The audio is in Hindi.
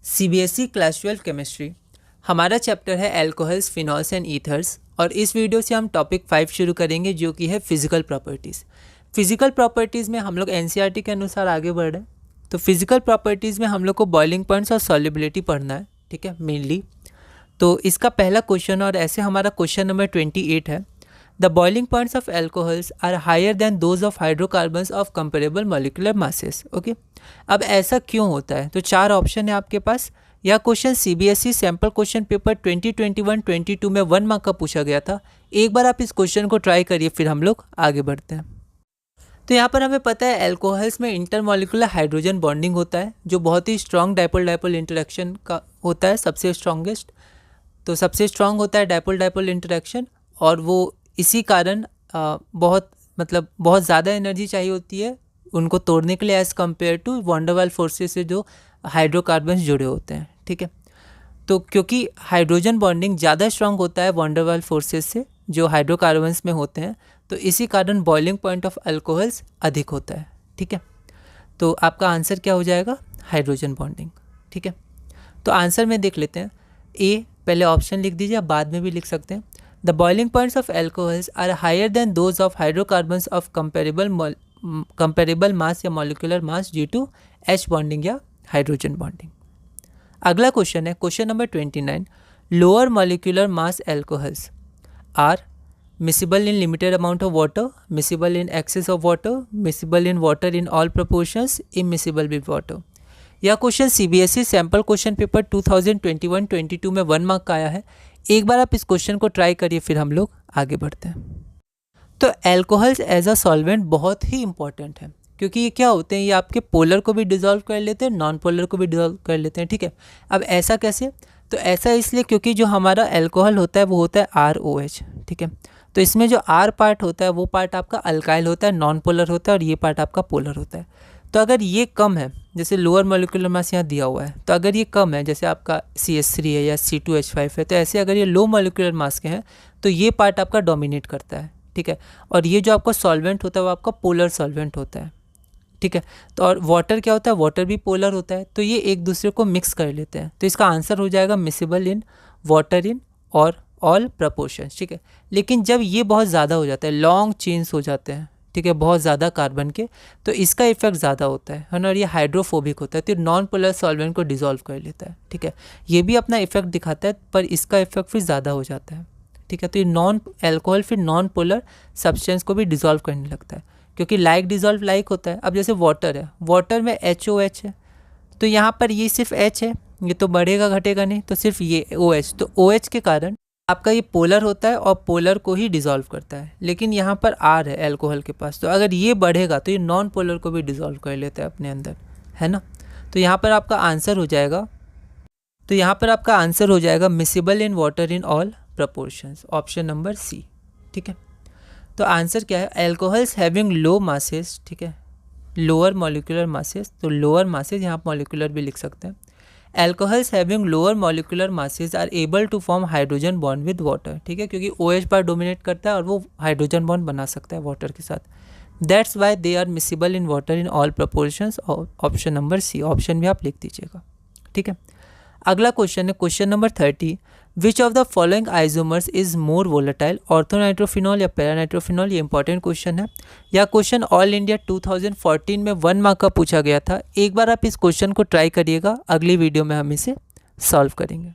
CBSE class 12 chemistry. हमारा चैप्टर है एल्कोहल्स, फिनॉल्स एंड ईथर्स और इस वीडियो से हम टॉपिक 5 शुरू करेंगे जो कि है फिजिकल प्रॉपर्टीज़। फिजिकल प्रॉपर्टीज़ में हम लोग एनसीईआरटी के अनुसार आगे बढ़ रहे हैं। तो फिजिकल प्रॉपर्टीज़ में हम लोग को बॉइलिंग पॉइंट्स और सॉल्युबिलिटी पढ़ना है, ठीक है, मेनली। तो इसका पहला क्वेश्चन और ऐसे हमारा क्वेश्चन नंबर 28 है। The boiling points of alcohols are higher than those of hydrocarbons of comparable molecular masses. Okay, अब ऐसा क्यों होता है? तो 4 ऑप्शन है आपके पास। यह question CBSE sample question paper 2021-22 में 1 मार्क का पूछा गया था। एक बार आप इस क्वेश्चन को ट्राई करिए, फिर हम लोग आगे बढ़ते हैं। तो यहाँ पर हमें पता है एल्कोहल्स में इंटरमॉलिक्यूलर हाइड्रोजन बॉन्डिंग होता है जो बहुत ही स्ट्रॉन्ग डाइपोल डाइपोल इंटरेक्शन का होता है, सबसे स्ट्रॉन्गेस्ट। तो सबसे स्ट्रॉन्ग होता है डाइपोल डाइपोल इंटरेक्शन, और वो इसी कारण बहुत ज़्यादा एनर्जी चाहिए होती है उनको तोड़ने के लिए as compared to van der Waals forces से जो हाइड्रोकार्बन्स जुड़े होते हैं, ठीक है। तो क्योंकि हाइड्रोजन बॉन्डिंग ज़्यादा स्ट्रॉन्ग होता है वैन डर वाल्स फोर्सेस से जो हाइड्रोकार्बन्स में होते हैं, तो इसी कारण बॉइलिंग पॉइंट ऑफ अल्कोहल्स अधिक होता है, ठीक है। तो आपका आंसर क्या हो जाएगा? हाइड्रोजन बॉन्डिंग, ठीक है। तो आंसर में देख लेते हैं। ए, पहले ऑप्शन लिख दीजिए, आप बाद में भी लिख सकते हैं। The boiling points of alcohols are higher than those of hydrocarbons of comparable mass या molecular mass due to H bonding या हाइड्रोजन बॉन्डिंग। अगला क्वेश्चन है question number 29। Lower molecular mass alcohols are miscible in limited amount of water, miscible in excess of water, miscible in water in all proportions, immiscible with water। यह question CBSE sample question paper 2021-22 में 1 मार्क का आया है। एक बार आप इस क्वेश्चन को ट्राई करिए, फिर हम लोग आगे बढ़ते हैं। तो एल्कोहल्स एज अ सॉल्वेंट बहुत ही इंपॉर्टेंट है क्योंकि ये क्या होते हैं, ये आपके पोलर को भी डिजोल्व कर लेते हैं, नॉन पोलर को भी डिजोल्व कर लेते हैं, ठीक है। अब ऐसा कैसे? तो ऐसा इसलिए क्योंकि जो हमारा एल्कोहल होता है वो होता है ROH, ठीक है। तो इसमें जो R पार्ट होता है वो पार्ट आपका अल्काइल होता है, नॉन पोलर होता है, और ये पार्ट आपका पोलर होता है। तो अगर ये कम है, जैसे लोअर मॉलिक्यूलर मास यहाँ दिया हुआ है, तो अगर ये कम है, जैसे आपका CH3 है या C2H5 है, तो ऐसे अगर ये लो मॉलिक्यूलर मास के हैं तो ये पार्ट आपका डोमिनेट करता है, ठीक है। और ये जो आपका सॉल्वेंट होता है वो आपका पोलर सॉल्वेंट होता है, ठीक है। तो और वाटर क्या होता है? वाटर भी पोलर होता है, तो ये एक दूसरे को मिक्स कर लेते हैं। तो इसका आंसर हो जाएगा मिसिबल इन वाटर इन और ऑल प्रपोर्शंस, ठीक है। लेकिन जब ये बहुत ज़्यादा हो जाता है, लॉन्ग चेन्स हो जाते हैं, ठीक है, बहुत ज़्यादा कार्बन के, तो इसका इफेक्ट ज़्यादा होता है ना, और ये हाइड्रोफोबिक होता है, तो नॉन पोलर सॉल्वेंट को डिजोल्व कर लेता है, ठीक है। ये भी अपना इफेक्ट दिखाता है पर इसका इफेक्ट फिर ज़्यादा हो जाता है, ठीक है। तो ये नॉन एल्कोहल फिर नॉन पोलर सब्सटेंस को भी डिजोल्व करने लगता है क्योंकि लाइक डिजोल्व लाइक होता है। अब जैसे वाटर है, वाटर में HOH है, तो यहाँ पर ये सिर्फ H है, ये तो बढ़ेगा घटेगा नहीं, तो सिर्फ ये OH, तो OH के कारण आपका ये पोलर होता है और पोलर को ही डिज़ोल्व करता है। लेकिन यहाँ पर R है एल्कोहल के पास, तो अगर ये बढ़ेगा तो ये नॉन पोलर को भी डिज़ोल्व कर लेता है अपने अंदर, है ना। तो यहाँ पर आपका आंसर हो जाएगा miscible in water in all proportions, option number C, ठीक है। तो आंसर क्या है? एल्कोहल्स हैविंग लो मासेस, ठीक है, लोअर मॉलिक्यूलर मासेस, तो लोअर मासेस यहाँ मॉलिक्यूलर भी लिख सकते हैं। Alcohols having lower molecular masses are able to form hydrogen bond with water, ठीक है, क्योंकि OH बार डोमिनेट करता है और वो हाइड्रोजन बॉन्ड बना सकता है वाटर के साथ। That's why they are miscible in water in all proportions, option number C, option भी आप लिख दीजिएगा, ठीक है। अगला क्वेश्चन है question number 30। Which of the following isomers is more volatile, orthonitrophenol या पैरानाइट्रोफिनॉल? ये इंपॉर्टेंट क्वेश्चन है। यह क्वेश्चन ऑल इंडिया 2014 में 1 मार्क का पूछा गया था। एक बार आप इस क्वेश्चन को ट्राई करिएगा, अगली वीडियो में हम इसे सॉल्व करेंगे।